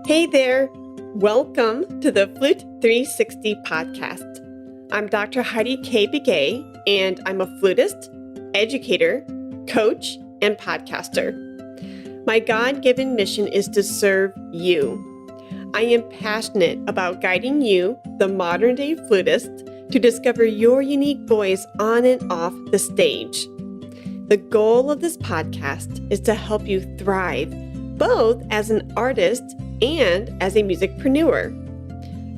Hey there! Welcome to the Flute 360 podcast. I'm Dr. Heidi K. Becki, and I'm a flutist, educator, coach, and podcaster. My God-given mission is to serve you. I am passionate about guiding you, the modern-day flutist, to discover your unique voice on and off the stage. The goal of this podcast is to help you thrive, both as an artist and as a musicpreneur.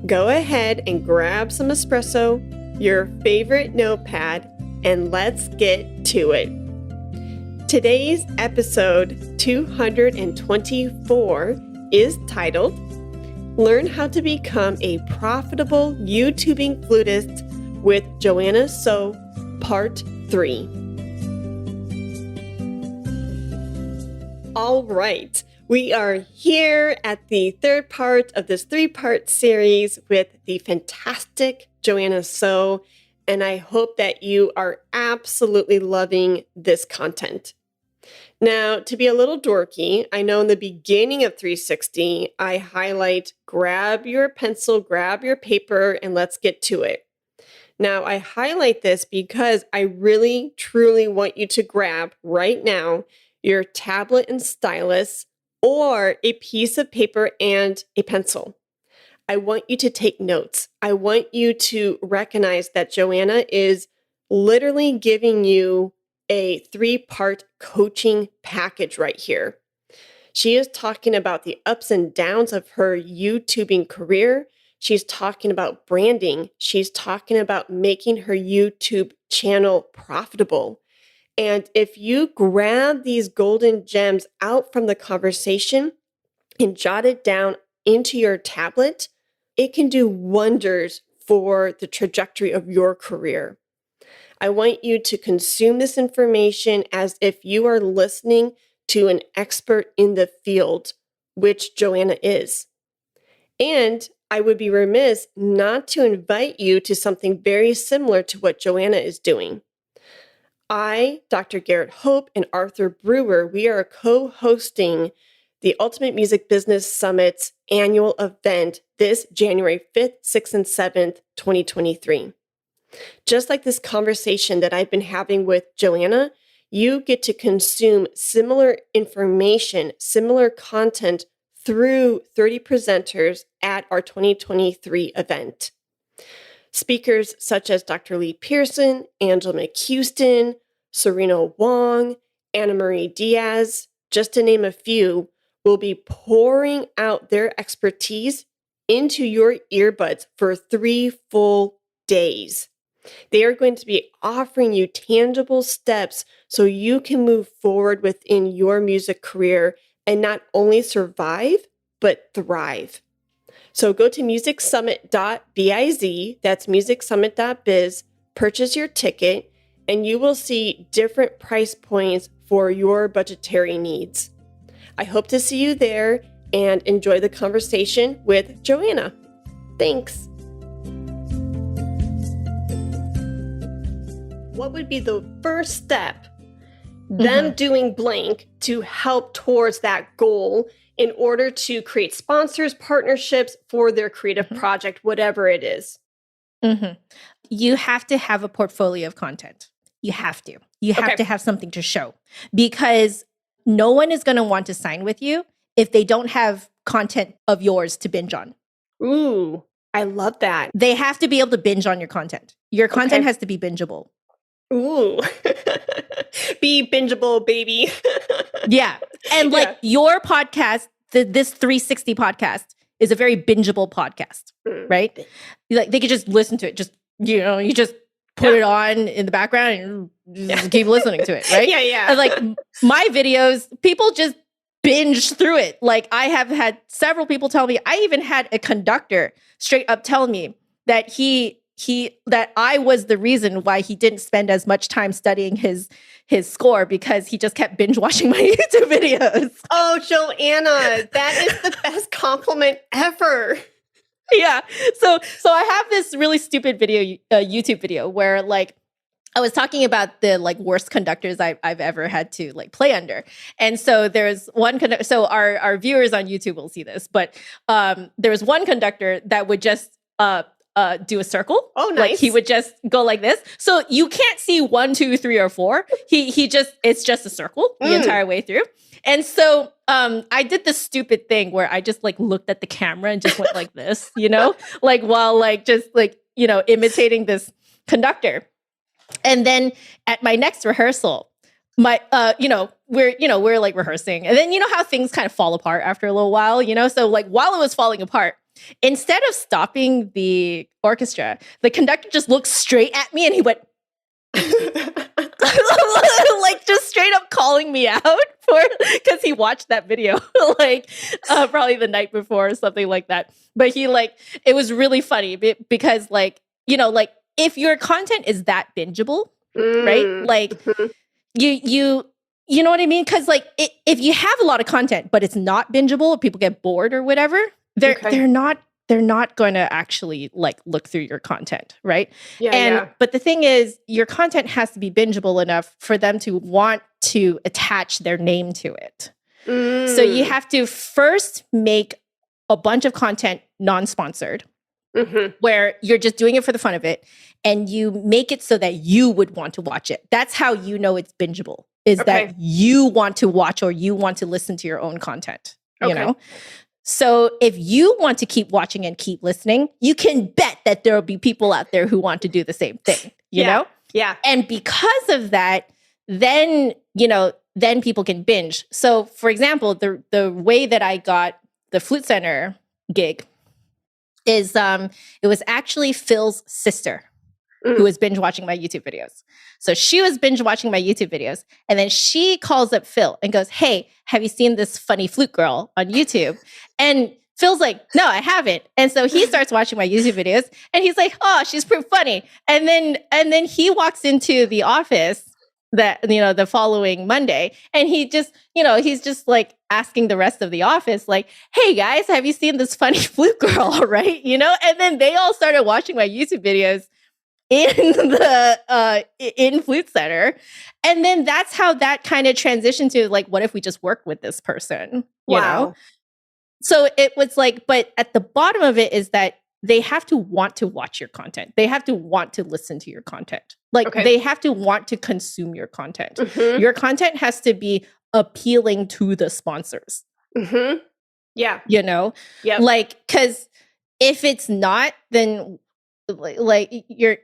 Go ahead and grab some espresso, your favorite notepad, and let's get to it. Today's episode 224 is titled, Learn How to Become a Profitable YouTubing Flutist with Joanna Soh, Part 3. All right. We are here at the third part of this three-part series with the fantastic Joanna Soh, and I hope that you are absolutely loving this content. Now, to be a little dorky, I know in the beginning of 360, I highlight grab your pencil, grab your paper, and let's get to it. Now, I highlight this because I really, truly want you to grab right now your tablet and stylus, or a piece of paper and a pencil. I want you to take notes. I want you to recognize that Joanna is literally giving you a 3-part coaching package right here. She is talking about the ups and downs of her YouTubing career. She's talking about branding. She's talking about making her YouTube channel profitable. And if you grab these golden gems out from the conversation and jot it down into your tablet, it can do wonders for the trajectory of your career. I want you to consume this information as if you are listening to an expert in the field, which Joanna is. And I would be remiss not to invite you to something very similar to what Joanna is doing. I, Dr. Garrett Hope, and Arthur Brewer, we are co-hosting the Ultimate Music Business Summit's annual event this January 5th, 6th, and 7th, 2023. Just like this conversation that I've been having with Joanna, you get to consume similar information, similar content through 30 presenters at our 2023 event. Speakers such as Dr. Pearson, McCuiston, Serena Huang, Anamarie Diaz, just to name a few, will be pouring out their expertise into your earbuds for 3 full days. They are going to be offering you tangible steps so you can move forward within your music career and not only survive, but thrive. So go to musicsummit.biz, that's musicsummit.biz, purchase your ticket, and you will see different price points for your budgetary needs. I hope to see you there and enjoy the conversation with Joanna. Thanks. What would be the first step, them doing blank, to help towards that goal in order to create sponsors, partnerships for their creative project, whatever it is? You have to have a portfolio of content. You have to. You have to have something to show, because no one is going to want to sign with you if they don't have content of yours to binge on. Ooh, I love that. They have to be able to binge on your content. Your content has to be bingeable. Ooh, be bingeable, baby. Yeah. And your podcast, this 360 podcast is a very bingeable podcast, right? Like they could just listen to it. Just, you just put it on in the background and just keep listening to it, right? Yeah. And like my videos, people just binge through it. Like I have had several people tell me, I even had a conductor straight up tell me that that I was the reason why he didn't spend as much time studying his score, because he just kept binge watching my YouTube videos. Oh, Joanna, that is the best compliment ever. Yeah. So I have this really stupid video, YouTube video, where like I was talking about the like worst conductors I've ever had to like play under. And so there's one conductor. So our viewers on YouTube will see this, but there was one conductor that would just do a circle. Oh, nice. Like he would just go like this. So you can't see 1, 2, 3, or 4. He just, it's just a circle the entire way through. And so I did this stupid thing where I just like looked at the camera and just went like this, you know, like while like just like, you know, imitating this conductor. And then at my next rehearsal, my, we're like rehearsing, and then you know how things kind of fall apart after a little while, you know? So like while it was falling apart, instead of stopping the orchestra, the conductor just looked straight at me and he went, like just straight up calling me out because he watched that video like probably the night before or something like that. But he like, it was really funny because like, you know, like if your content is that bingeable, right? Like you know what I mean? Because like if you have a lot of content, but it's not bingeable, people get bored or whatever, they're not going to actually like look through your content, right? But the thing is, your content has to be bingeable enough for them to want to attach their name to it. So you have to first make a bunch of content non-sponsored, where you're just doing it for the fun of it, and you make it so that you would want to watch it. That's how you know it's bingeable, is that you want to watch or you want to listen to your own content, you know? So if you want to keep watching and keep listening, you can bet that there will be people out there who want to do the same thing, you know? Yeah. And because of that, then, you know, then people can binge. So for example, the way that I got the Flute Center gig is it was actually Phil's sister who was binge watching my YouTube videos. So she was binge watching my YouTube videos, and then she calls up Phil and goes, "Hey, have you seen this funny flute girl on YouTube?" And Phil's like, "No, I haven't." And so he starts watching my YouTube videos, and he's like, "Oh, she's pretty funny." And then he walks into the office that, you know, the following Monday, and he just, you know, he's just like asking the rest of the office, like, "Hey guys, have you seen this funny flute girl?" Right? You know, and then they all started watching my YouTube videos in the in Flute Center. And then that's how that kind of transitioned to like, what if we just work with this person? You know? So it was like, but at the bottom of it is that they have to want to watch your content. They have to want to listen to your content. Like they have to want to consume your content. Your content has to be appealing to the sponsors. Yeah. You know? Yeah. Like, because if it's not, then like you're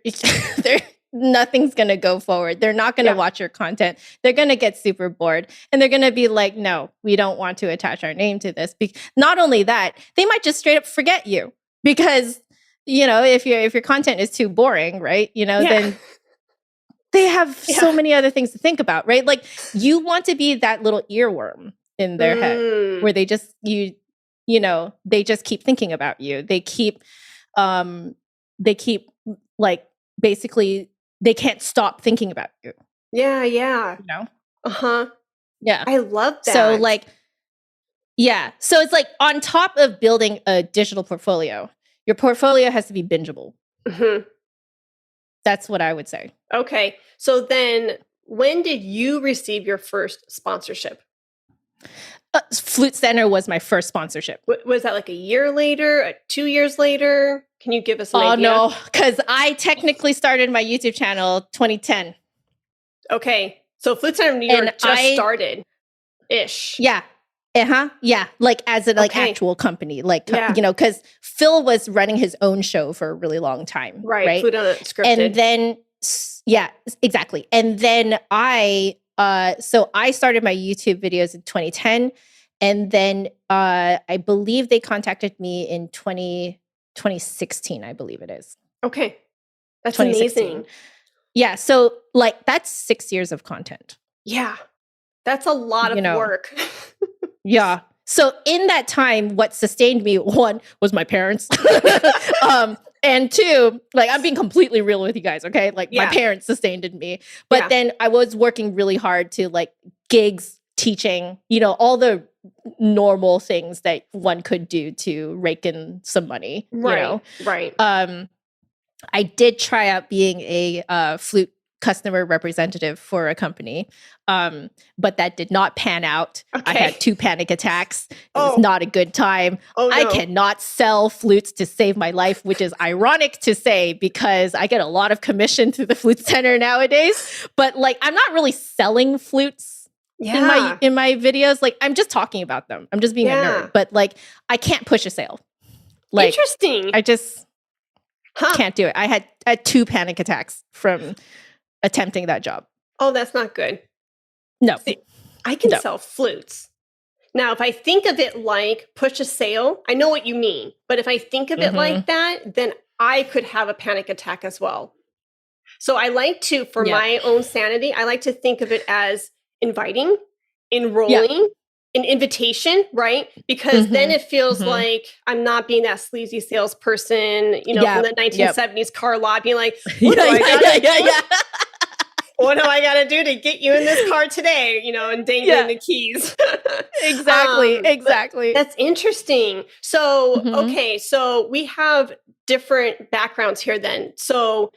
nothing's gonna go forward. They're not gonna watch your content. They're gonna get super bored, and they're gonna be like, "No, we don't want to attach our name to this." Not only that, they might just straight up forget you because, you know, if your content is too boring, right? You know, then they have so many other things to think about, right? Like you want to be that little earworm in their head where they just you know, they just keep thinking about you. They keep like basically they can't stop thinking about you. Yeah. You know? Yeah. I love that. So like, yeah. So it's like on top of building a digital portfolio, your portfolio has to be bingeable. That's what I would say. Okay. So then when did you receive your first sponsorship? Flute Center was my first sponsorship. Was that like a year later, 2 years later? Can you give us an idea? Oh, no, because I technically started my YouTube channel 2010. Okay. So Flute Center New York just started-ish. Yeah. Yeah. Like as an like actual company. Like, you know, because Phil was running his own show for a really long time. Right. Flute Unscripted. And then, yeah, exactly. And then so I started my YouTube videos in 2010. And then I believe they contacted me in 2016, I believe it is. Okay. That's amazing. Yeah. So like that's 6 years of content. Yeah. That's a lot of work. Yeah. So in that time, what sustained me, one, was my parents. And two, like I'm being completely real with you guys, okay? Like my parents sustained me. But then I was working really hard to like gigs, teaching, you know, all the normal things that one could do to rake in some money. Right. You know? Right. I did try out being a flute customer representative for a company. But that did not pan out. I Okay. had 2 panic attacks. It was Oh. not a good time. Oh, I no. cannot sell flutes to save my life, which is ironic to say because I get a lot of commission through the Flute Center nowadays. But like, I'm not really selling flutes Yeah. in my videos. Like, I'm just talking about them. I'm just being a Yeah. nerd. But like, I can't push a sale. Like, Interesting. I just Huh. can't do it. I had 2 panic attacks from attempting that job. Oh, that's not good. No. See, I can No. sell flutes. Now, if I think of it like push a sale, I know what you mean. But if I think of it like that, then I could have a panic attack as well. So I like to, for my own sanity, I like to think of it as inviting, enrolling, an invitation, right? Because then it feels like I'm not being that sleazy salesperson, you know, from the 1970s car lot, being like, what do I gotta do to get you in this car today? You know, and dangling the keys. Exactly. That's interesting. So, okay, so we have different backgrounds here then. So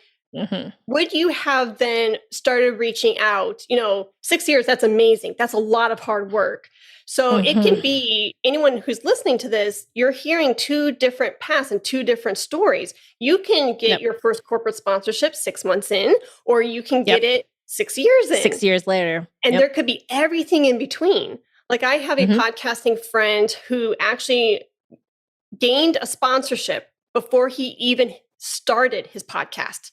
would you have then started reaching out, you know, 6 years, that's amazing. That's a lot of hard work. So it can be anyone who's listening to this, you're hearing 2 different paths and 2 different stories. You can get your first corporate sponsorship 6 months in, or you can get it 6 years in. 6 years later. And there could be everything in between. Like I have a podcasting friend who actually gained a sponsorship before he even started his podcast.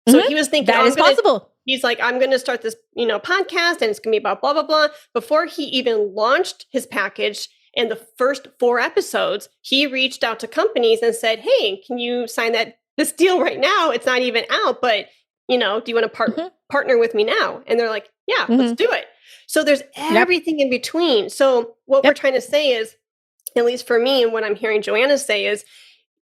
So he was thinking that is possible. He's like, I'm going to start this, you know, podcast and it's going to be about blah, blah, blah. Before he even launched his package and the first 4 episodes, he reached out to companies and said, hey, can you sign this deal right now? It's not even out, but, you know, do you want to partner with me now? And they're like, yeah, let's do it. So there's everything in between. So what we're trying to say is, at least for me and what I'm hearing Joanna say is,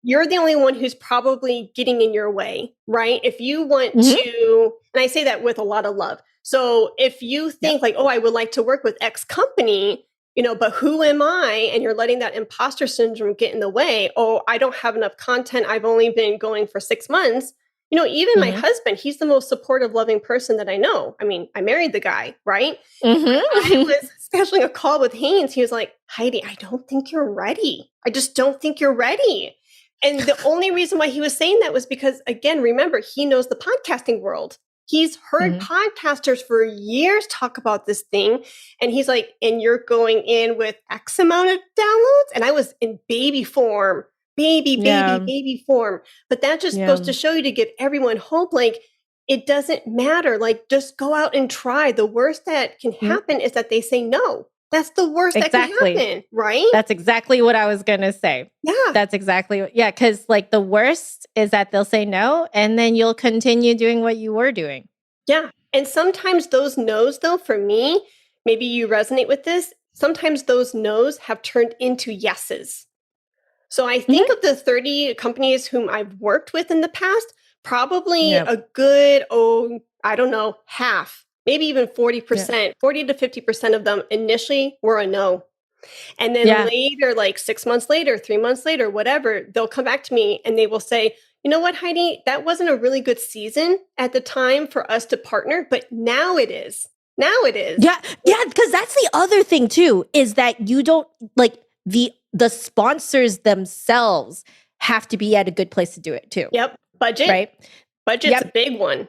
you're the only one who's probably getting in your way, right? If you want to, and I say that with a lot of love. So if you think like, oh, I would like to work with X company, you know, but who am I? And you're letting that imposter syndrome get in the way. Oh, I don't have enough content. I've only been going for 6 months. You know, even my husband, he's the most supportive, loving person that I know. I mean, I married the guy, right? I was scheduling a call with Haynes. He was like, Heidi, I don't think you're ready. I just don't think you're ready. And the only reason why he was saying that was because, again, remember, he knows the podcasting world. He's heard podcasters for years talk about this thing. And he's like, and you're going in with X amount of downloads? And I was in baby form, baby form. But that just goes to show you, to give everyone hope. Like, it doesn't matter. Like, just go out and try. The worst that can happen is that they say no. That's the worst that can happen, right? That's exactly what I was going to say. Yeah. That's exactly because like the worst is that they'll say no and then you'll continue doing what you were doing. Yeah. And sometimes those no's, though, for me, maybe you resonate with this, sometimes those no's have turned into yeses. So I think of the 30 companies whom I've worked with in the past, probably a good, I don't know, half, maybe even 40%, 40 to 50% of them initially were a no. And then later, like 6 months later, 3 months later, whatever, they'll come back to me and they will say, you know what, Heidi, that wasn't a really good season at the time for us to partner, but now it is. Now it is. Yeah, because that's the other thing too, is that you don't, like, the sponsors themselves have to be at a good place to do it too. Yep. Budget. Right? Budget's a big one.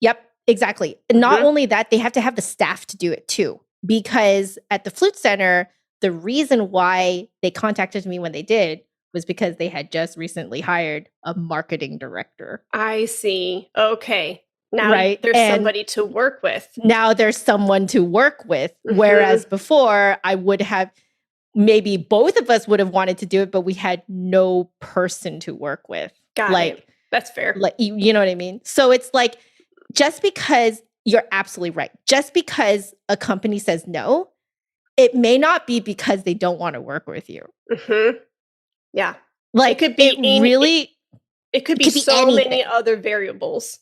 Yep, exactly. And not only that, they have to have the staff to do it too. Because at the Flute Center, the reason why they contacted me when they did was because they had just recently hired a marketing director. I see. Okay. Now there's somebody to work with. Now there's someone to work with. Whereas before, I would have, maybe both of us would have wanted to do it, but we had no person to work with. Got it. That's fair. Like, you know what I mean? So it's like, just because you're absolutely right, just because a company says no, it may not be because they don't want to work with you. Yeah. Like, it could be it could be so anything. many other variables.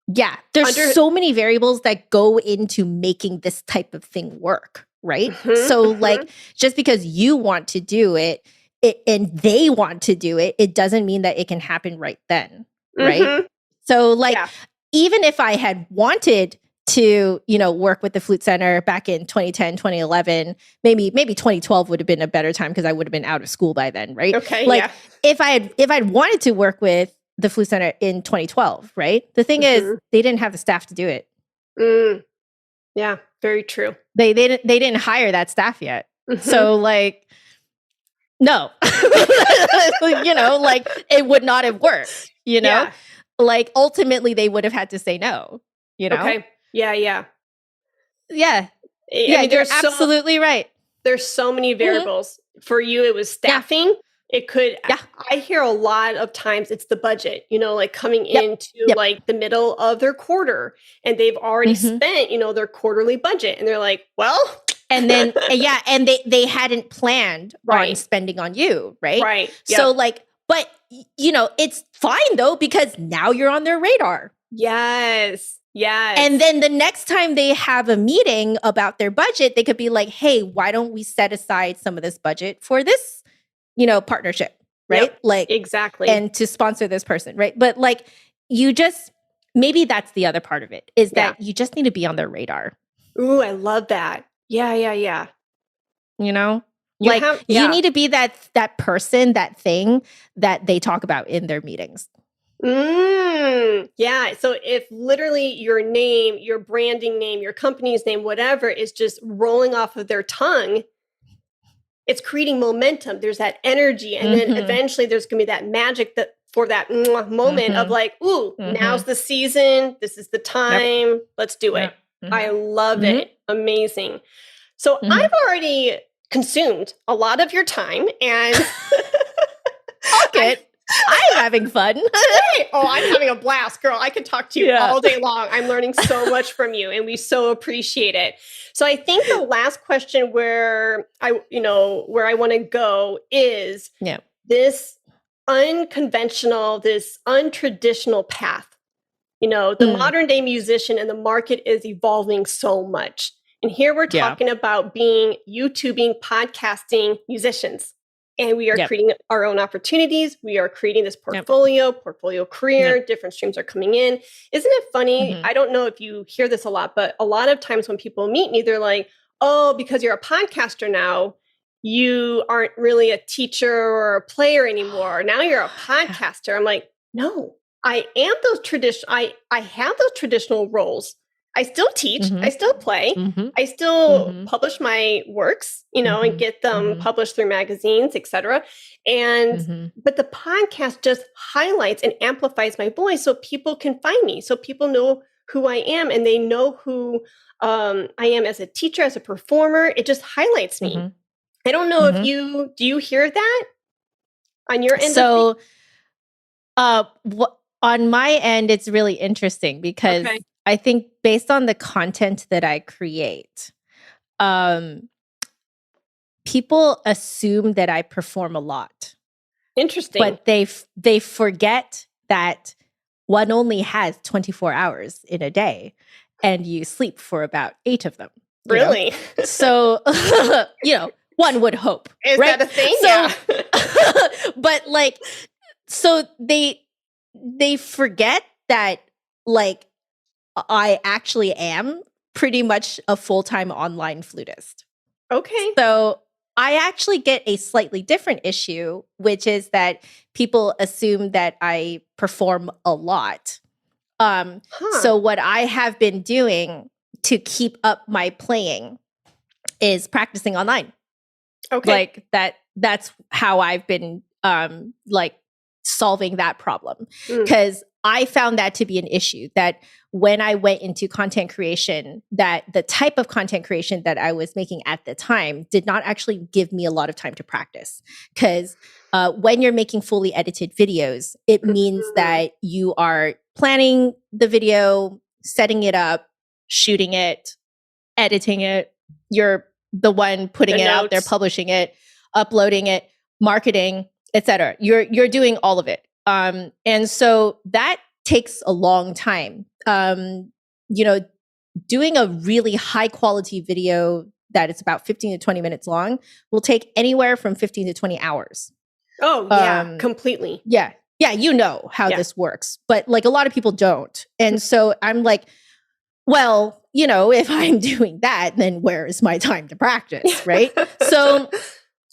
Yeah. There's so many variables that go into making this type of thing work, right? So like, just because you want to do it and they want to do it, it doesn't mean that it can happen right then, right? So like, even if I had wanted to, work with the Flute Center back in 2010, 2011, maybe 2012 would have been a better time because I would have been out of school by then, right? Okay, like yeah. if I'd wanted to work with the Flute Center in 2012, right? The thing is, they didn't have the staff to do it. Yeah, very true. They didn't hire that staff yet. So like, no, like it would not have worked, Yeah. like ultimately they would have had to say no, Okay. Yeah. Yeah. I mean, You're absolutely right. There's so many variables. For you, it was staffing. It could, I hear a lot of times it's the budget, like coming into like the middle of their quarter and they've already spent, their quarterly budget and they're like, well. And then, and they hadn't planned on spending on you, right? Right. Yep. So like, but it's fine though, because now you're on their radar. Yes. Yes. And then the next time they have a meeting about their budget, they could be like, hey, why don't we set aside some of this budget for this, partnership, right? Yep, like exactly. And to sponsor this person, right? But like maybe that's the other part of it is that you just need to be on their radar. Ooh, I love that. Yeah. You need to be that person, that thing that they talk about in their meetings. Yeah. So if literally your name, your branding name, your company's name, whatever is just rolling off of their tongue, it's creating momentum. There's that energy. And then eventually there's going to be that magic for that moment of like, ooh, now's the season. This is the time. Yep. Let's do it. I love it. Amazing. So I've already consumed a lot of your time and I'm having fun. I'm having a blast, girl. I could talk to you all day long. I'm learning so much from you and we so appreciate it. So I think the last question where I want to go is this unconventional, this untraditional path. The modern day musician and the market is evolving so much. And here we're talking about being YouTubing, podcasting musicians. And we are creating our own opportunities. We are creating this portfolio career. Different streams are coming in. Isn't it funny? I don't know if you hear this a lot, but a lot of times when people meet me, they're like, oh, because you're a podcaster now, you aren't really a teacher or a player anymore. Now you're a podcaster. I'm like, no, I am those traditional. I have those traditional roles. I still teach. I still play. I still publish my works, and get them published through magazines, etc. And but the podcast just highlights and amplifies my voice so people can find me, so people know who I am and they know who I am as a teacher, as a performer. It just highlights me. I don't know if do you hear that on your end? So, on my end, it's really interesting because I think based on the content that I create, people assume that I perform a lot. Interesting. But they forget that one only has 24 hours in a day and you sleep for about 8 of them. Really? So, one would hope. Is right? that a thing? So, but like, so they forget that like, I actually am pretty much a full-time online flutist. Okay. So I actually get a slightly different issue, which is that people assume that I perform a lot. So what I have been doing to keep up my playing is practicing online. Okay. Like that's how I've been like solving that problem. Because I found that to be an issue, that when I went into content creation, that the type of content creation that I was making at the time did not actually give me a lot of time to practice. Because when you're making fully edited videos, it means that you are planning the video, setting it up, shooting it, editing it. You're the one putting it out there, publishing it, uploading it, marketing, etc. You're doing all of it. And so that takes a long time. Doing a really high quality video that is about 15 to 20 minutes long will take anywhere from 15 to 20 hours. Oh, yeah, completely. Yeah. yeah, you know how this works, but like a lot of people don't. And so I'm like, well, you know, if I'm doing that, then where is my time to practice, right? So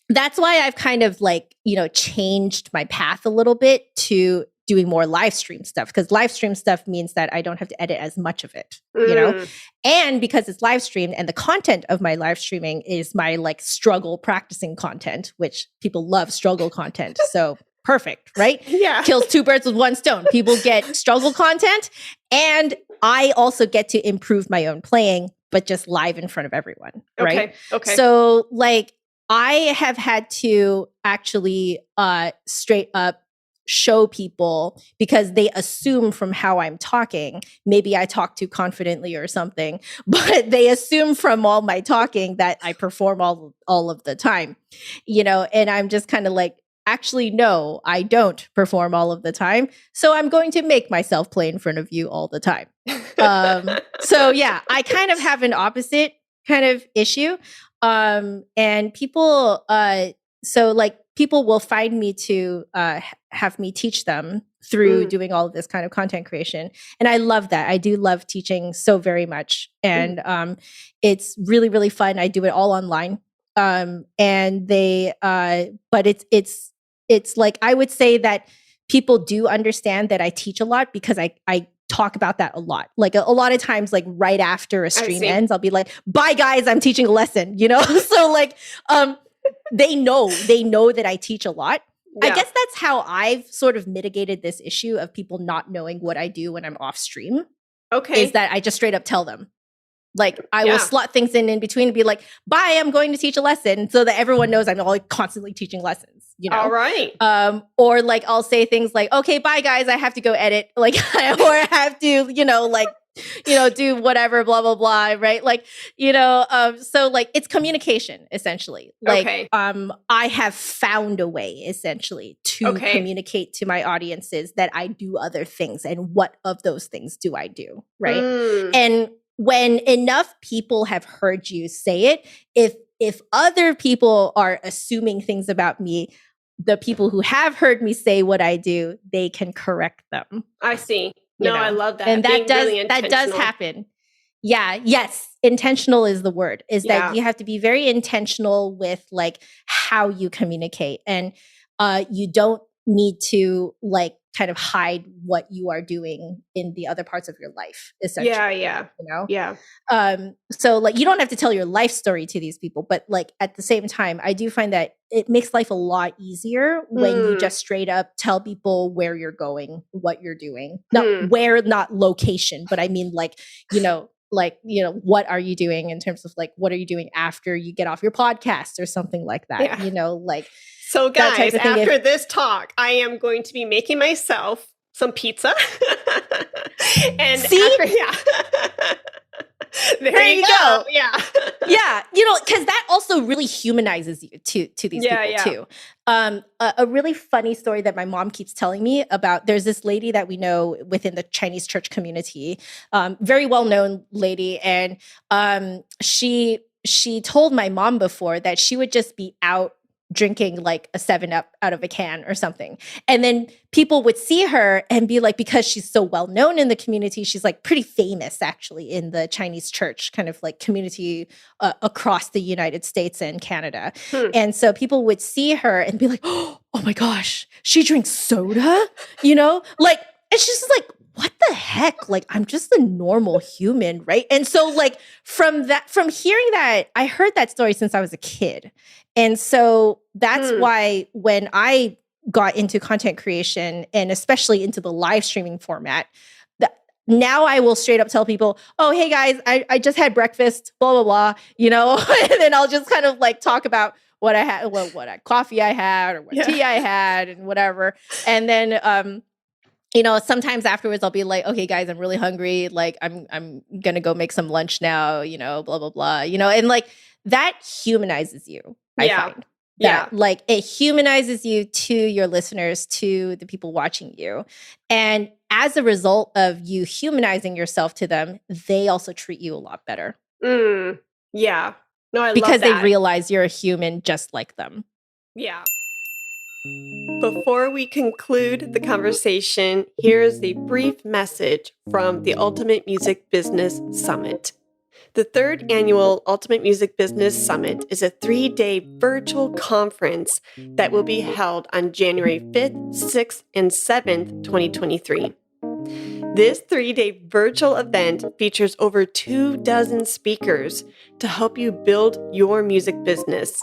that's why I've kind of like, you know, changed my path a little bit to doing more live stream stuff, because live stream stuff means that I don't have to edit as much of it, you know? And because it's live streamed and the content of my live streaming is my like struggle practicing content, which people love struggle content. So perfect, right? Yeah. Kills two birds with one stone. People get struggle content, and I also get to improve my own playing, but just live in front of everyone, right? Okay. So like I have had to actually straight up show people, because they assume from how I'm talking, maybe I talk too confidently or something, but they assume from all my talking that I perform all of the time, you know, and I'm just kind of like, actually, no, I don't perform all of the time. So I'm going to make myself play in front of you all the time. So yeah, I kind of have an opposite kind of issue. And people, so like people will find me to have me teach them through doing all of this kind of content creation. And I love that. I do love teaching so very much. And it's really, really fun. I do it all online. And they, but it's like, I would say that people do understand that I teach a lot, because I talk about that a lot. Like a lot of times, like right after a stream ends, I'll be like, bye guys, I'm teaching a lesson, you know? So like, they know that I teach a lot. Yeah. I guess that's how I've sort of mitigated this issue of people not knowing what I do when I'm off stream. Okay. Is that I just straight up tell them. Like I will slot things in between and be like, bye, I'm going to teach a lesson, so that everyone knows I'm always constantly teaching lessons, you know? All right. Or like I'll say things like, okay, bye guys, I have to go edit, like, or I have to, you know, like, you know, do whatever, blah, blah, blah, right? Like, you know, so like it's communication essentially. Like, I have found a way essentially to communicate to my audiences that I do other things, and what of those things do I do, right? And when enough people have heard you say it, if other people are assuming things about me, the people who have heard me say what I do, they can correct them. I see. No, I love that. And that does happen. Yeah. Yes. Intentional is the word, is that you have to be very intentional with like how you communicate, and you don't need to like kind of hide what you are doing in the other parts of your life, essentially. Yeah. You know? Yeah. So like you don't have to tell your life story to these people, but like at the same time, I do find that it makes life a lot easier when you just straight up tell people where you're going, what you're doing. Not location, but I mean like, you know, what are you doing in terms of like, what are you doing after you get off your podcast or something like that, yeah. you know, like. So guys, after this talk, I am going to be making myself some pizza. And there you go. Yeah. Yeah. You know, because that also really humanizes you to these people too. A really funny story that my mom keeps telling me about, there's this lady that we know within the Chinese church community, very well-known lady. And she told my mom before that she would just be out drinking like a 7-Up out of a can or something. And then people would see her and be like, because she's so well known in the community, she's like pretty famous actually in the Chinese church kind of like community across the United States and Canada. And so people would see her and be like, oh my gosh, she drinks soda, you know? Like, and she's just like, what the heck? Like, I'm just a normal human, right? And so like from hearing that, I heard that story since I was a kid. And so that's why when I got into content creation, and especially into the live streaming format, now I will straight up tell people, oh, hey guys, I just had breakfast, blah, blah, blah, you know? And then I'll just kind of like talk about what I had, what coffee I had, or what tea I had, and whatever. And then, you know, sometimes afterwards I'll be like, okay, guys, I'm really hungry. Like, I'm going to go make some lunch now, you know, blah, blah, blah, you know, and like that humanizes you. I find that like it humanizes you to your listeners, to the people watching you. And as a result of you humanizing yourself to them, they also treat you a lot better. Yeah. No, I love that. Because they realize you're a human just like them. Yeah. Before we conclude the conversation, here's a brief message from the Ultimate Music Business Summit. The third annual Ultimate Music Business Summit is a 3-day virtual conference that will be held on January 5th, 6th, and 7th, 2023. This 3-day virtual event features over 24 speakers to help you build your music business.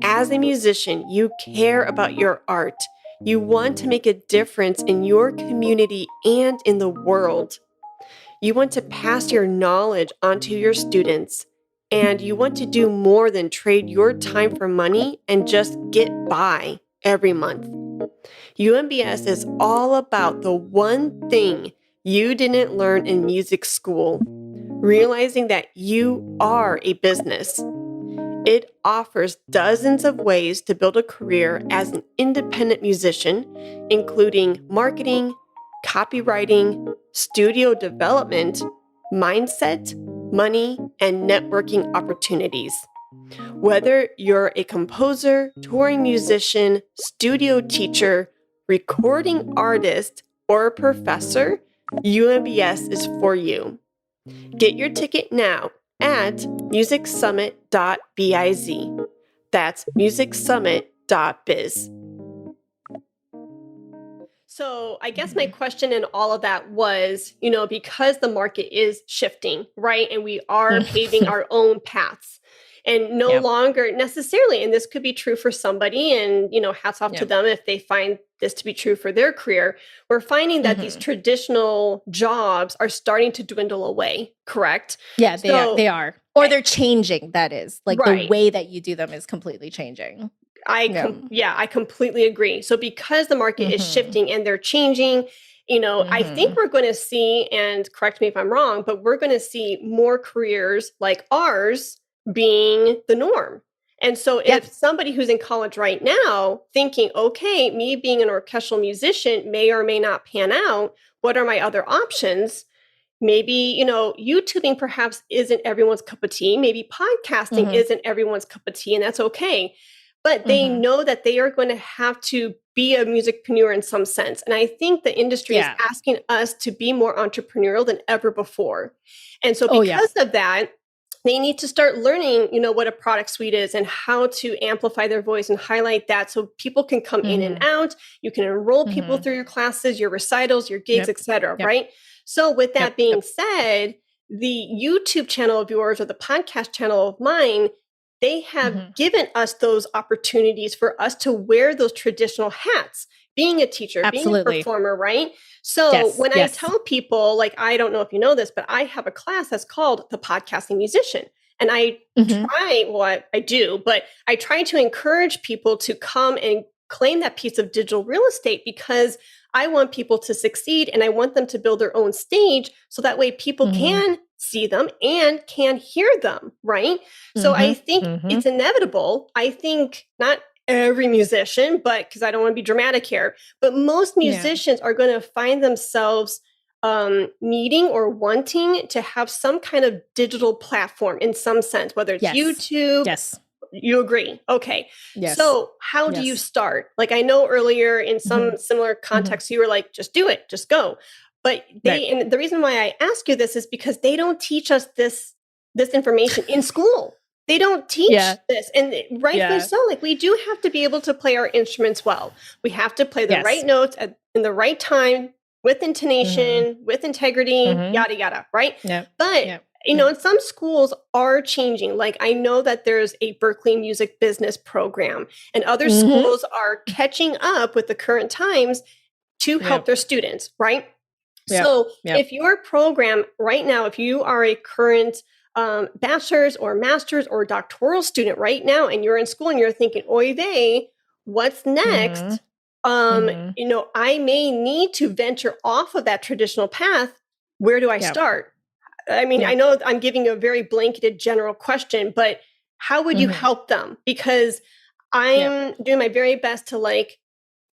As a musician, you care about your art. You want to make a difference in your community and in the world. You want to pass your knowledge onto your students, and you want to do more than trade your time for money and just get by every month. UMBS is all about the one thing you didn't learn in music school, realizing that you are a business. It offers dozens of ways to build a career as an independent musician, including marketing, copywriting, studio development, mindset, money, and networking opportunities. Whether you're a composer, touring musician, studio teacher, recording artist, or a professor, UMBS is for you. Get your ticket now at musicsummit.biz. That's musicsummit.biz. So I guess my question in all of that was, because the market is shifting, right? And we are paving our own paths and no longer necessarily, and this could be true for somebody and, hats off to them if they find this to be true for their career. We're finding that these traditional jobs are starting to dwindle away, correct? Yeah, they are. Or they're changing, that is. Like the way that you do them is completely changing. I completely agree. So because the market is shifting and they're changing, I think we're going to see, and correct me if I'm wrong, but we're going to see more careers like ours being the norm. And so if somebody who's in college right now thinking, okay, me being an orchestral musician may or may not pan out, what are my other options? Maybe, YouTubing perhaps isn't everyone's cup of tea. Maybe podcasting isn't everyone's cup of tea, and that's okay. But they know that they are going to have to be a musicpreneur in some sense. And I think the industry is asking us to be more entrepreneurial than ever before. And so because of that, they need to start learning, what a product suite is and how to amplify their voice and highlight that so people can come in and out. You can enroll people through your classes, your recitals, your gigs, etc. Right? So with that being said, the YouTube channel of yours or the podcast channel of mine, they have given us those opportunities for us to wear those traditional hats, being a teacher, being a performer, right? So when I tell people, like, I don't know if you know this, but I have a class that's called The Podcasting Musician. And I I do, but I try to encourage people to come and claim that piece of digital real estate because I want people to succeed and I want them to build their own stage so that way people can see them and can hear them, right? So I think it's inevitable. I think not every musician, but because I don't want to be dramatic here, but most musicians are going to find themselves needing or wanting to have some kind of digital platform in some sense, whether it's YouTube. Yes. You agree. Okay. Yes. So how do you start? Like I know earlier in some similar context, you were like, just do it, just go. But and the reason why I ask you this is because they don't teach us this information in school. They don't teach this. And rightfully so. Like we do have to be able to play our instruments well. We have to play the right notes in the right time with intonation, with integrity, yada, yada. Right. But and some schools are changing. Like I know that there's a Berklee music business program and other schools are catching up with the current times to help their students. Right. So if your program right now, if you are a current bachelor's or master's or doctoral student right now, and you're in school and you're thinking, oy vey, what's next? I may need to venture off of that traditional path. Where do I start? I mean, I know I'm giving you a very blanketed general question, but how would you help them? Because I'm doing my very best to like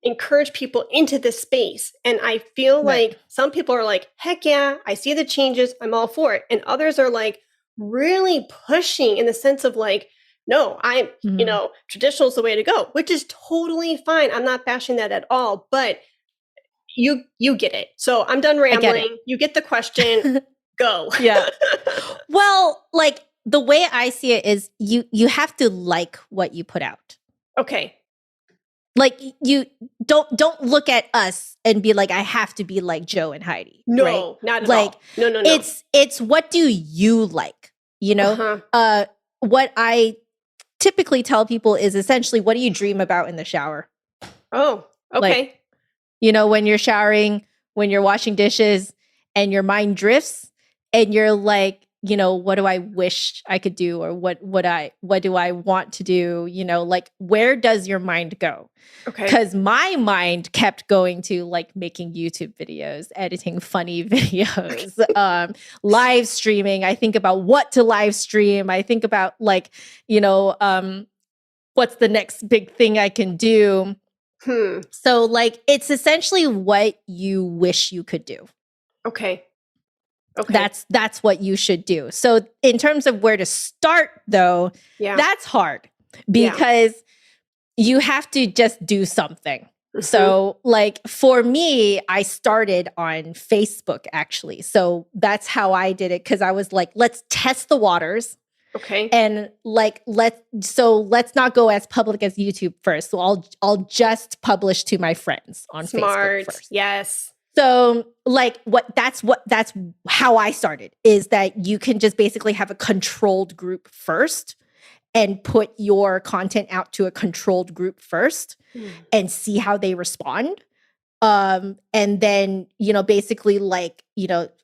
encourage people into this space. And I feel like some people are like, heck yeah, I see the changes. I'm all for it. And others are like really pushing in the sense of like, no, Mhm. traditional is the way to go, which is totally fine. I'm not bashing that at all, but you get it. So I'm done I get rambling. You get the question. it. Go. Yeah. Well, like the way I see it is you have to like what you put out. Okay. Like you don't look at us and be like, I have to be like Joe and Heidi. Right? No, not at Like all. No. it's what do you like? You know? Uh-huh. What I typically tell people is essentially what do you dream about in the shower? Oh, Like, okay. when you're showering, when you're washing dishes and your mind drifts and you're like, what do I wish I could do or what do I want to do? Like where does your mind go? Okay. Because my mind kept going to like making YouTube videos, editing funny videos, live streaming. I think about what to live stream. I think about like, what's the next big thing I can do? So like it's essentially what you wish you could do. Okay. Okay. That's what you should do. So in terms of where to start though, that's hard because you have to just do something. Mm-hmm. So like for me, I started on Facebook actually. So that's how I did it because I was like, let's test the waters. Okay. And like let's not go as public as YouTube first. So I'll just publish to my friends on Facebook first. Yes. So like that's how I started is that you can just basically have a controlled group first and put your content out to a controlled group first and see how they respond. And then, basically like,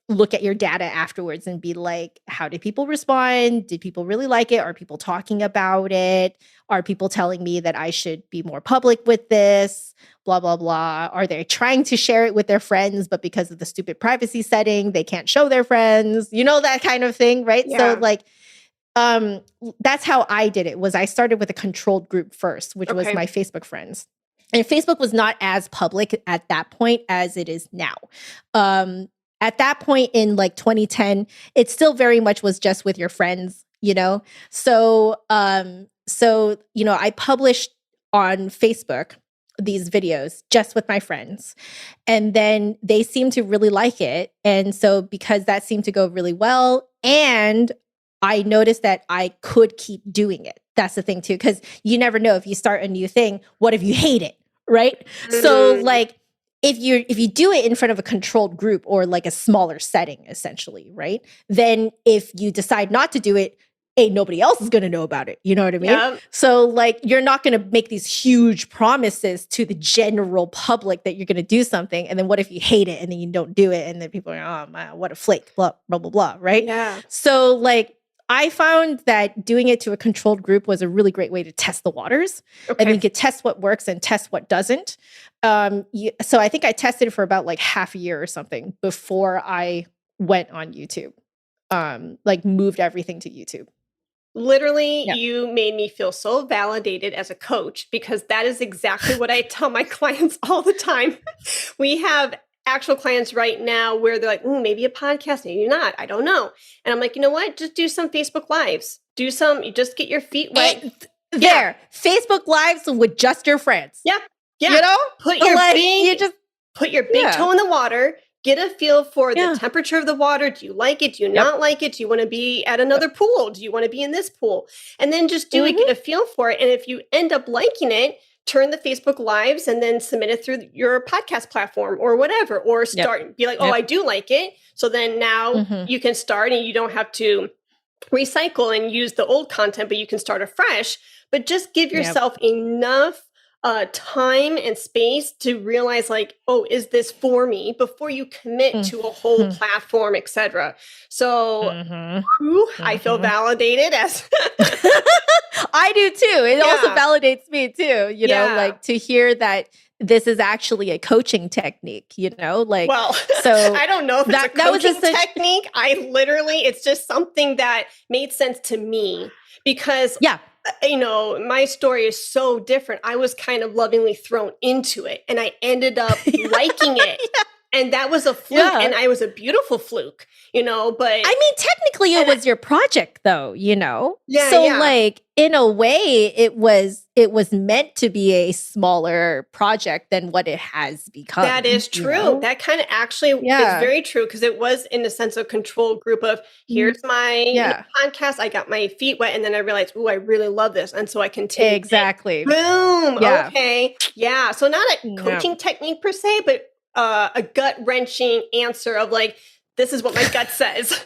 look at your data afterwards and be like, how did people respond? Did people really like it? Are people talking about it? Are people telling me that I should be more public with this? Blah, blah, blah. Are they trying to share it with their friends, but because of the stupid privacy setting, they can't show their friends, that kind of thing, right? Yeah. So like, that's how I did it was I started with a controlled group first, which was my Facebook friends. And Facebook was not as public at that point as it is now. At that point in like 2010, it still very much was just with your friends, So, I published on Facebook these videos just with my friends. And then they seemed to really like it. And so because that seemed to go really well, and I noticed that I could keep doing it. That's the thing too, because you never know if you start a new thing, what if you hate it? Right. So like if you do it in front of a controlled group or like a smaller setting, essentially, right? Then if you decide not to do it, nobody else is going to know about it. You know what I mean? Yep. So like, you're not going to make these huge promises to the general public that you're going to do something. And then what if you hate it and then you don't do it? And then people are, oh man, what a flake, blah, blah, blah, blah. Right. Yeah. So like, I found that doing it to a controlled group was a really great way to test the waters. And you could test what works and test what doesn't. So I think I tested it for about like half a year or something before I went on YouTube, like moved everything to YouTube. Literally, you made me feel so validated as a coach because that is exactly what I tell my clients all the time. We have actual clients right now where they're like, maybe a podcast, maybe not. I don't know. And I'm like, you know what? Just do some Facebook Lives. You just get your feet wet. Facebook Lives with just your friends. Yeah. Yeah. Put your big toe in the water. Get a feel for the temperature of the water. Do you like it? Do you not like it? Do you want to be at another pool? Do you want to be in this pool? And then just do it, get a feel for it. And if you end up liking it, turn the Facebook Lives and then submit it through your podcast platform or whatever, or start, be like, I do like it. So then now you can start and you don't have to recycle and use the old content, but you can start afresh, but just give yourself enough time and space to realize like, is this for me before you commit to a whole platform, etc. So I feel validated as I do too. It also validates me too, like to hear that this is actually a coaching technique, like, so I don't know if it's a coaching technique. It's just something that made sense to me because my story is so different. I was kind of lovingly thrown into it and I ended up liking it. And that was a fluke, Yeah. and I was a beautiful fluke, but I mean, technically it was your project though, Yeah, So yeah. like in a way it was meant to be a smaller project than what it has become. That is true. That kind of actually is very true, because it was in a sense a control group of, here's my podcast, I got my feet wet, and then I realized, I really love this. And so I continued. Exactly. Boom. Yeah. Okay. Yeah. So not a coaching technique per se, but a gut-wrenching answer of like, this is what my gut says.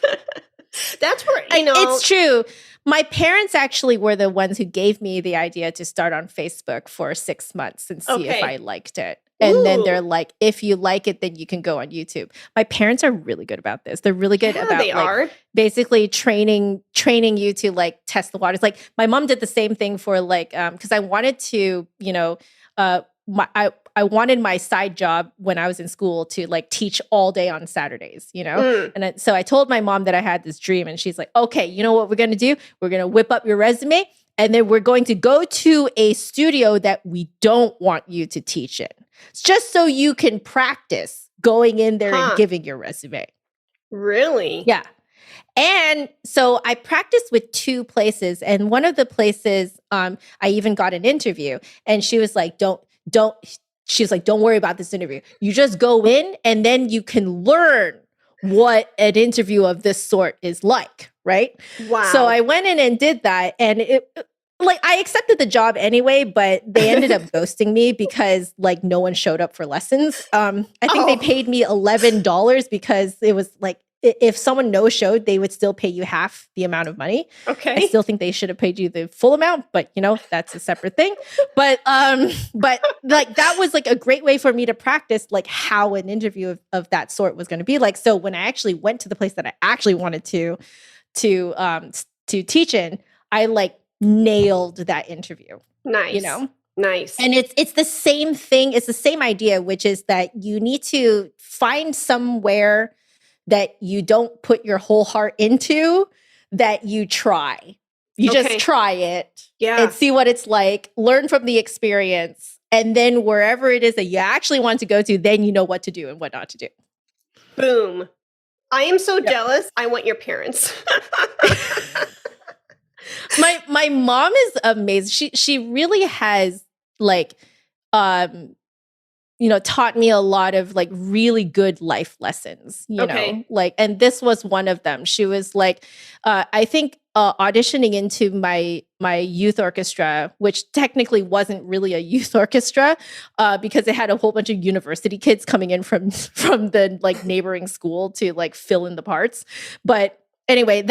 That's where, It's true. My parents actually were the ones who gave me the idea to start on Facebook for 6 months and see if I liked it. And then they're like, if you like it, then you can go on YouTube. My parents are really good about this. They're really good about basically training you to like test the waters. Like my mom did the same thing for like, because I wanted to, I wanted my side job when I was in school to like teach all day on Saturdays, And so I told my mom that I had this dream, and she's like, okay, you know what we're going to do? We're going to whip up your resume, and then we're going to go to a studio that we don't want you to teach in, just so you can practice going in there and giving your resume. Really? Yeah. And so I practiced with 2 places, and one of the places I even got an interview, and she was like, she was like, don't worry about this interview. You just go in and then you can learn what an interview of this sort is like, right? Wow. So I went in and did that, and I accepted the job anyway, but they ended up ghosting me because like no one showed up for lessons. I think they paid me $11 because it was like, if someone no-showed, they would still pay you half the amount of money. Okay. I still think they should have paid you the full amount, but that's a separate thing. But like that was like a great way for me to practice like how an interview of that sort was going to be like. So when I actually went to the place that I actually wanted to teach in, I like nailed that interview. Nice. Nice. And it's the same thing. It's the same idea, which is that you need to find somewhere that you don't put your whole heart into, that you try. You just try it and see what it's like, learn from the experience, and then wherever it is that you actually want to go to, then you know what to do and what not to do. Boom. I am so jealous. I want your parents. My mom is amazing. She really has like taught me a lot of like really good life lessons, know, like, and this was one of them. She was like, I think auditioning into my youth orchestra, which technically wasn't really a youth orchestra, because it had a whole bunch of university kids coming in from the like neighboring school to like fill in the parts. But anyway,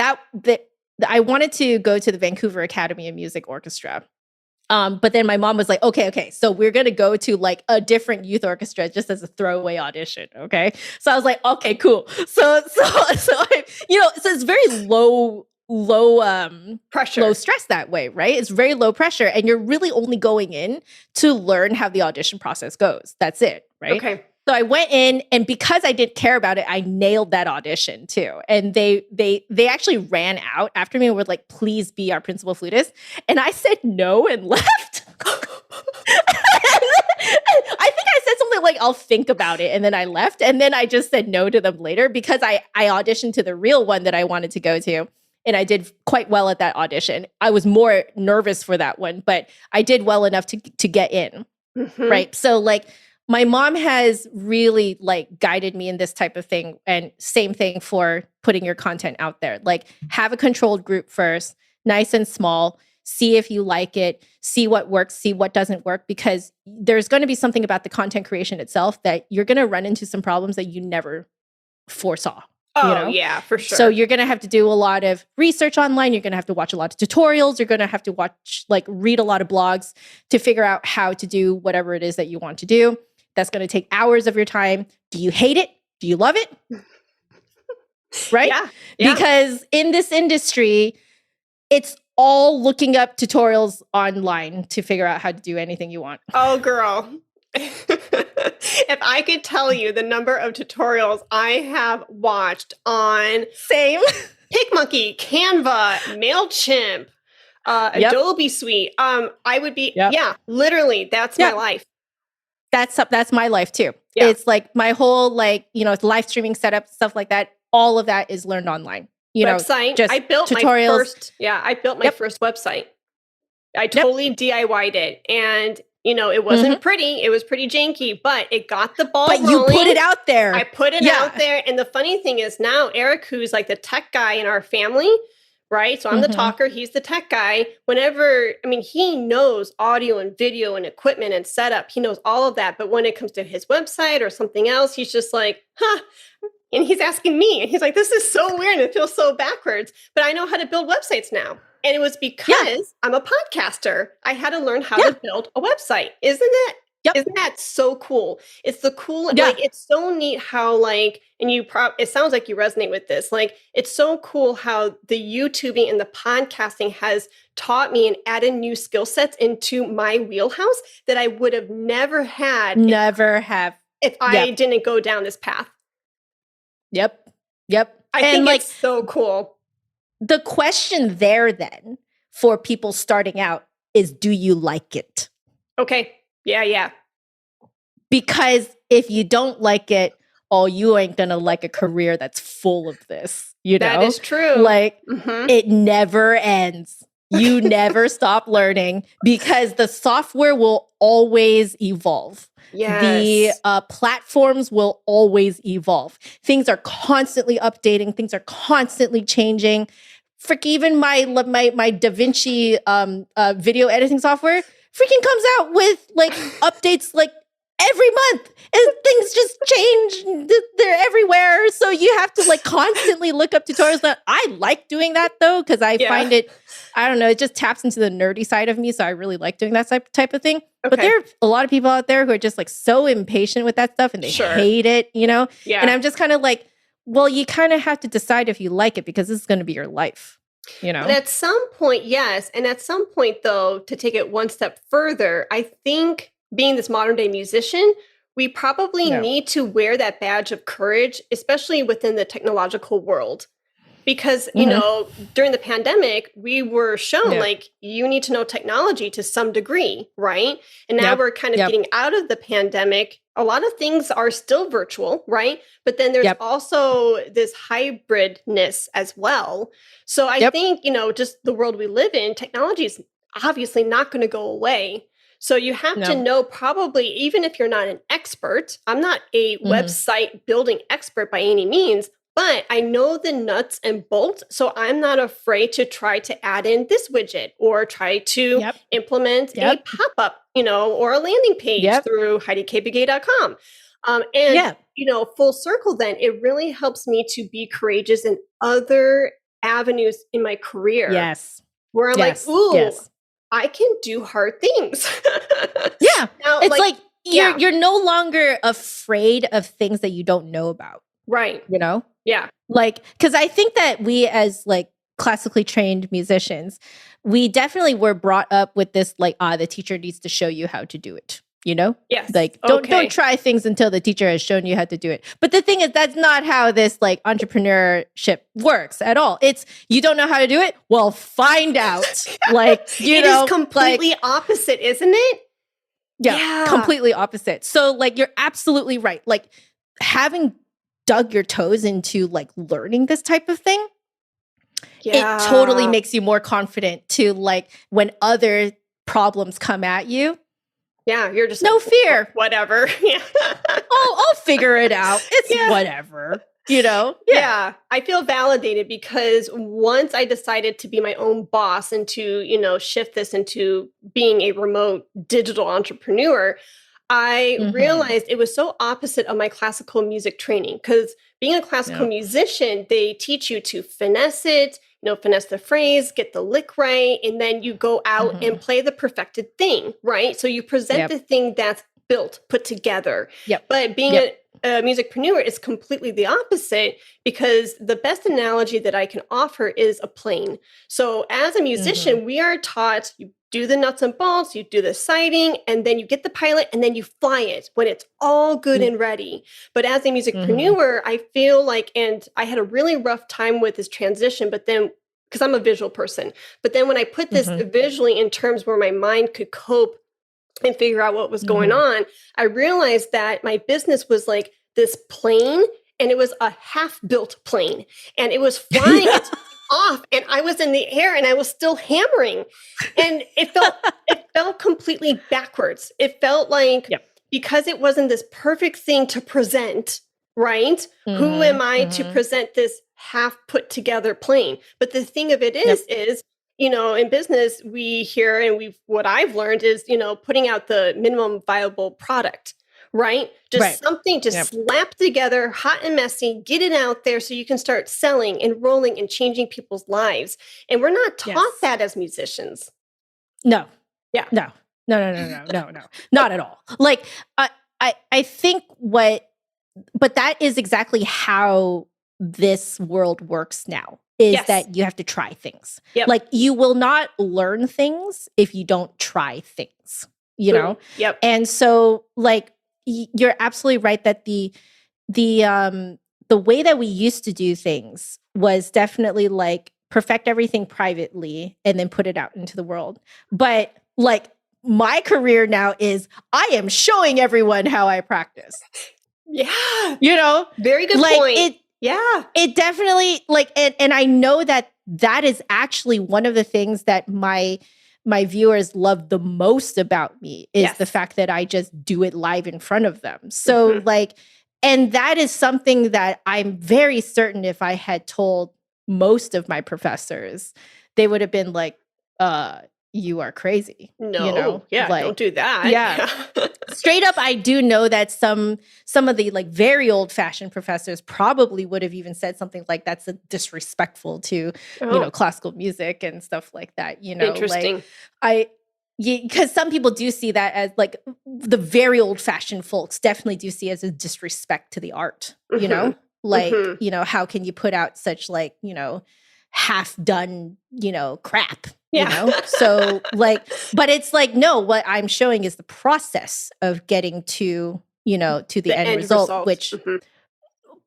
I wanted to go to the Vancouver Academy of Music Orchestra. But then my mom was like, okay, so we're going to go to like a different youth orchestra just as a throwaway audition. Okay. So I was like, okay, cool. So it's very low pressure, low stress that way, right? It's very low pressure. And you're really only going in to learn how the audition process goes. That's it. Right. Okay. So I went in, and because I didn't care about it, I nailed that audition too. And they actually ran out after me and were like, please be our principal flutist. And I said no and left. I think I said something like, I'll think about it. And then I left. And then I just said no to them later because I auditioned to the real one that I wanted to go to. And I did quite well at that audition. I was more nervous for that one, but I did well enough to get in. Mm-hmm. Right. So like, my mom has really like guided me in this type of thing, and same thing for putting your content out there. Like have a controlled group first, nice and small, see if you like it, see what works, see what doesn't work, because there's going to be something about the content creation itself that you're going to run into some problems that you never foresaw. Oh, yeah, for sure. So you're going to have to do a lot of research online. You're going to have to watch a lot of tutorials. You're going to have to read a lot of blogs to figure out how to do whatever it is that you want to do. That's going to take hours of your time. Do you hate it? Do you love it? Right? Yeah. Because in this industry, it's all looking up tutorials online to figure out how to do anything you want. Oh, girl. If I could tell you the number of tutorials I have watched on PicMonkey, Canva, MailChimp, Adobe Suite, I would be, literally, that's my life. that's my life too. Yeah. It's like my whole like, live streaming setup, stuff like that. All of that is learned online. Website. Just I built tutorials. I built my first website. I totally DIY'd it. And, it wasn't pretty. It was pretty janky, but it got the ball rolling. But you put it out there. I put it out there. And the funny thing is now Eric, who's like the tech guy in our family, right? So I'm the talker. He's the tech guy. He knows audio and video and equipment and setup. He knows all of that. But when it comes to his website or something else, he's just like, and he's asking me, and he's like, this is so weird. It feels so backwards, but I know how to build websites now. And it was because I'm a podcaster. I had to learn how to build a website. Isn't that so cool? It's it's so neat how it sounds like you resonate with this. Like, it's so cool how the YouTubing and the podcasting has taught me and added new skill sets into my wheelhouse that I would have never had. If I didn't go down this path. Yep. I think it's so cool. The question there then for people starting out is, do you like it? Okay. Yeah. Because if you don't like it, you ain't going to like a career that's full of this, That is true. Like, it never ends. You never stop learning because the software will always evolve. Yes. The platforms will always evolve. Things are constantly updating. Things are constantly changing. Even my DaVinci video editing software freaking comes out with like updates like every month, and things just change. They're everywhere. So you have to like constantly look up tutorials. I like doing that though, because I find it, I don't know, it just taps into the nerdy side of me. So I really like doing that type of thing. Okay. But there are a lot of people out there who are just like so impatient with that stuff and they hate it, Yeah. And I'm just kind of like, well, you kind of have to decide if you like it because this is going to be your life, But at some point, yes. And at some point though, to take it one step further, I think being this modern day musician, we probably need to wear that badge of courage, especially within the technological world. Because, during the pandemic, we were shown like you need to know technology to some degree, right? And now we're kind of getting out of the pandemic. A lot of things are still virtual, right? But then there's also this hybridness as well. So I think, just the world we live in, technology is obviously not going to go away. So you have to know, probably, even if you're not an expert, I'm not a website building expert by any means, but I know the nuts and bolts. So I'm not afraid to try to add in this widget or try to implement a pop-up, or a landing page through HeidiKBK.com. Full circle, then it really helps me to be courageous in other avenues in my career. Yes. Where I'm like, ooh, I can do hard things. Now, it's like you're no longer afraid of things that you don't know about. Right. Yeah. Like, because I think that we as like classically trained musicians, we definitely were brought up with this like, the teacher needs to show you how to do it. Yes. Like, don't try things until the teacher has shown you how to do it. But the thing is, that's not how this like entrepreneurship works at all. It's, you don't know how to do it? Well, find out. Like, it is completely opposite, isn't it? Yeah, completely opposite. So like, you're absolutely right. Like, having dug your toes into like learning this type of thing, it totally makes you more confident to like, when other problems come at you, you're just no like, fear. Whatever. I'll figure it out. It's whatever. Yeah. I feel validated because once I decided to be my own boss and to, shift this into being a remote digital entrepreneur, I realized it was so opposite of my classical music training, because being a classical musician, they teach you to finesse it, finesse the phrase, get the lick right, and then you go out and play the perfected thing, right? So you present the thing that's built, put together. But being a musicpreneur is completely the opposite, because the best analogy that I can offer is a plane. So as a musician, we are taught, you do the nuts and bolts, you do the sighting, and then you get the pilot, and then you fly it when it's all good and ready. But as a musicpreneur, I feel like, and I had a really rough time with this transition, but then, because I'm a visual person, but then when I put this visually in terms where my mind could cope and figure out what was going on, I realized that my business was like this plane, and it was a half-built plane, and it was flying off, and I was in the air, and I was still hammering, and it felt completely backwards. It felt like because it wasn't this perfect thing to present, right? Who am I to present this half put together plane? But the thing of it is, you know, in business, we hear, and what I've learned is, you know, putting out the minimum viable product, right? Just something to slap together, hot and messy, get it out there so you can start selling and rolling and changing people's lives. And we're not taught that as musicians. No. Yeah. No, not at all. Like, I think but that is exactly how this world works now. Is that you have to try things. Like, you will not learn things if you don't try things, you know? And so, like, you're absolutely right that the way that we used to do things was definitely like perfect everything privately and then put it out into the world. But like, my career now is I am showing everyone how I practice. Yeah. You know? Very good point. It definitely, like, and I know that is actually one of the things that my viewers love the most about me is the fact that I just do it live in front of them. So like, and that is something that I'm very certain if I had told most of my professors, they would have been like, you are crazy. No, you know? Like, don't do that. Yeah. Straight up, I do know that some of the like very old fashioned professors probably would have even said something like that's disrespectful to, you know, classical music and stuff like that. You know, interesting. Like because some people do see that as like the very old fashioned folks definitely do see it as a disrespect to the art, you know, like, you know, how can you put out such like, you know, half done, you know, crap, you know? So like, but it's like, no, what I'm showing is the process of getting to, you know, to the end result, which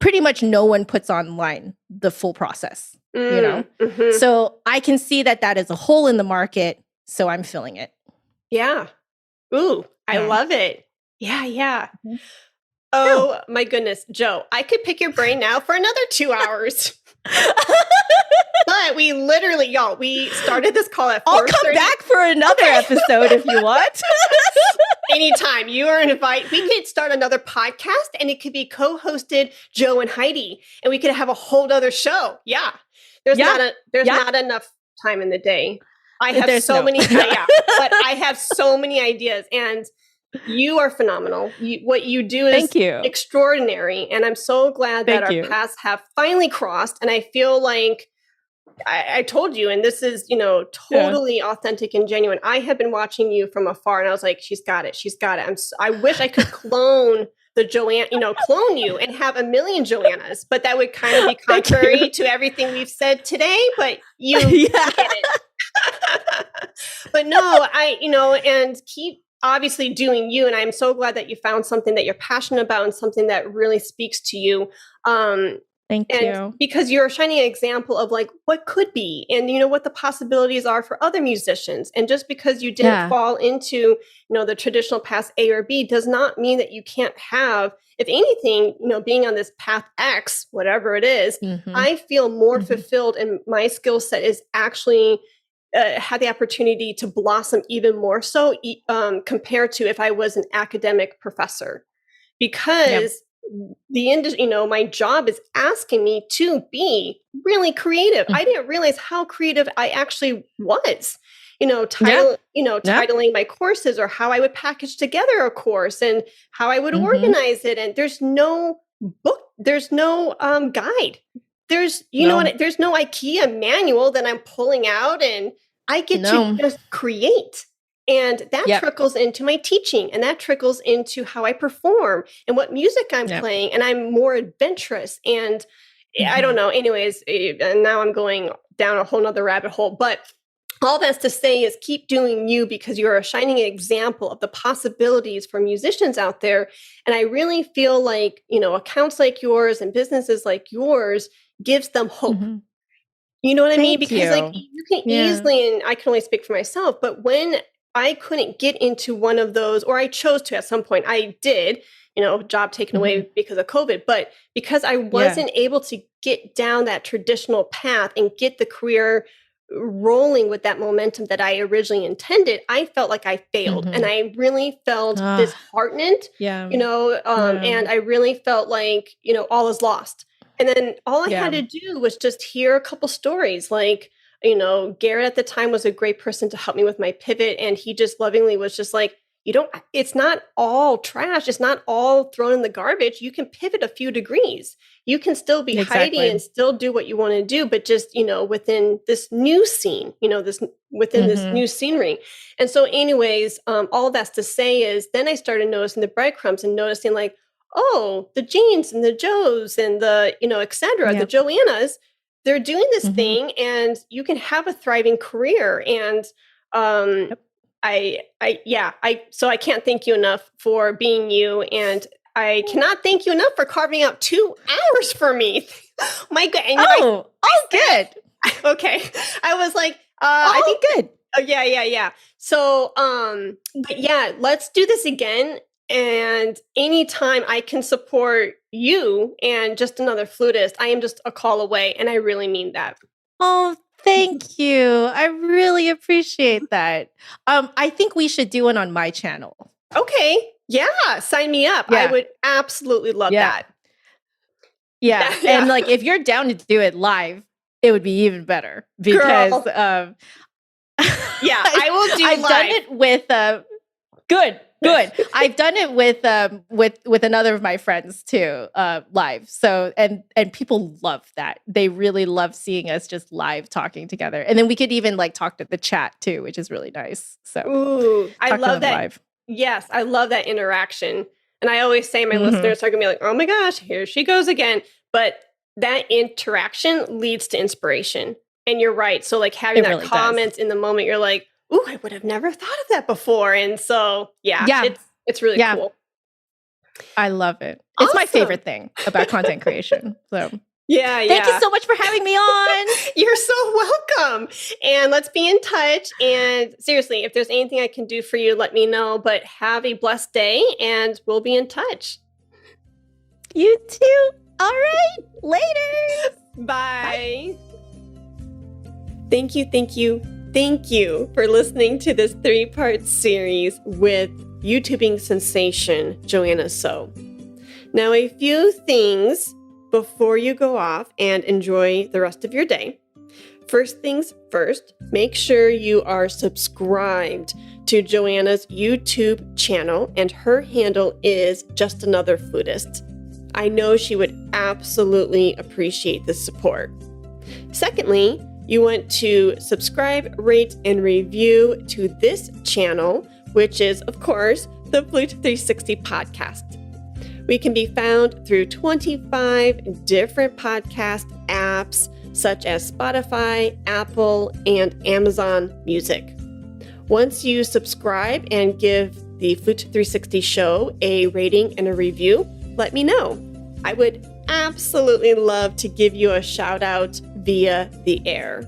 pretty much no one puts online the full process, you know? So I can see that is a hole in the market. So I'm filling it. Yeah. Ooh, I love it. Yeah. Oh my goodness, Joe, I could pick your brain now for another 2 hours. But we literally, y'all, we started this call at 4:30. I'll come back for another episode if you want. Anytime. You are invited. We could start another podcast, and it could be co-hosted Joe and Heidi, and we could have a whole other show. Yeah. There's not enough time in the day. I have but I have so many ideas, and you are phenomenal. What you do is extraordinary. And I'm so glad that our paths have finally crossed. And I feel like I told you, and this is, you know, totally authentic and genuine. I have been watching you from afar, and I was like, she's got it. I wish I could clone the Joanna, you know, clone you and have a million Joannas, but that would kind of be contrary to everything we've said today, but you get it. But no, and keep obviously doing you. And I'm so glad that you found something that you're passionate about and something that really speaks to you. Thank you. Because you're a shining example of like what could be and, you know, what the possibilities are for other musicians. And just because you didn't fall into, you know, the traditional path A or B does not mean that you can't have, if anything, you know, being on this path X, whatever it is, I feel more fulfilled, and my skill set is actually had the opportunity to blossom even more so compared to if I was an academic professor, because the industry, you know, my job is asking me to be really creative. I didn't realize how creative I actually was, you know, titling my courses, or how I would package together a course and how I would organize it. And there's no book, there's no guide. There's, you know what, there's no IKEA manual that I'm pulling out, and I get to just create. And that trickles into my teaching, and that trickles into how I perform and what music I'm playing. And I'm more adventurous. And I don't know, anyways, and now I'm going down a whole nother rabbit hole, but all that's to say is keep doing you, because you're a shining example of the possibilities for musicians out there. And I really feel like, you know, accounts like yours and businesses like yours gives them hope. You know what I mean? Because like you can easily, and I can only speak for myself, but when I couldn't get into one of those, or I chose to at some point. I did, job taken away because of COVID, but because I wasn't able to get down that traditional path and get the career rolling with that momentum that I originally intended, I felt like I failed, and I really felt disheartened, and I really felt like, all is lost. And then all I had to do was just hear a couple stories, like, Garrett at the time was a great person to help me with my pivot, and he just lovingly was just like, it's not all trash. It's not all thrown in the garbage. You can pivot a few degrees. You can still be Heidi and still do what you want to do, but just, within this new scene, this new scenery. And so anyways, all that's to say is then I started noticing the breadcrumbs and noticing like, oh, the Jeans and the Joes and the, et cetera, the Joannas, they're doing this thing and you can have a thriving career. And, so I can't thank you enough for being you, and I cannot thank you enough for carving out 2 hours for me. My God. Good. Okay. I was like, I think good. Oh, yeah. So, but yeah, let's do this again. And anytime I can support you and just another flutist, I am just a call away. And I really mean that. Oh, thank you. I really appreciate that. I think we should do one on my channel. Okay. Yeah. Sign me up. I would absolutely love that. Yeah. And like, if you're down to do it live, it would be even better because, I will do I've live. done it with, good. I've done it with another of my friends too, live. So, and people love that. They really love seeing us just live talking together. And then we could even like talk to the chat too, which is really nice. So I love that. Live. Yes. I love that interaction. And I always say my listeners are gonna be like, oh my gosh, here she goes again. But that interaction leads to inspiration. And you're right. So like having that really comments in the moment, you're like, ooh, I would have never thought of that before. And so, it's really cool. I love it. It's my favorite thing about content creation. So thank you so much for having me on. You're so welcome. And let's be in touch. And seriously, if there's anything I can do for you, let me know. But have a blessed day and we'll be in touch. You too. All right. Later. Bye. Thank you for listening to this 3-part series with YouTubing sensation Joanna Soh. Now, a few things before you go off and enjoy the rest of your day. First things first, make sure you are subscribed to Joanna's YouTube channel, and her handle is Just Another Flutist. I know she would absolutely appreciate the support. Secondly, you want to subscribe, rate, and review to this channel, which is, of course, the Flute 360 podcast. We can be found through 25 different podcast apps, such as Spotify, Apple, and Amazon Music. Once you subscribe and give the Flute 360 show a rating and a review, let me know. I would absolutely love to give you a shout out via the air.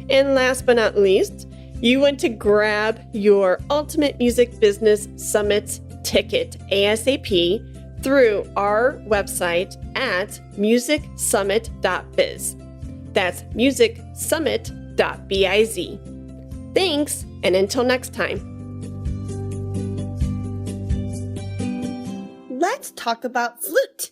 And last but not least, you want to grab your Ultimate Music Business Summit ticket ASAP through our website at musicsummit.biz. That's musicsummit.biz. Thanks, and until next time. Let's talk about flute.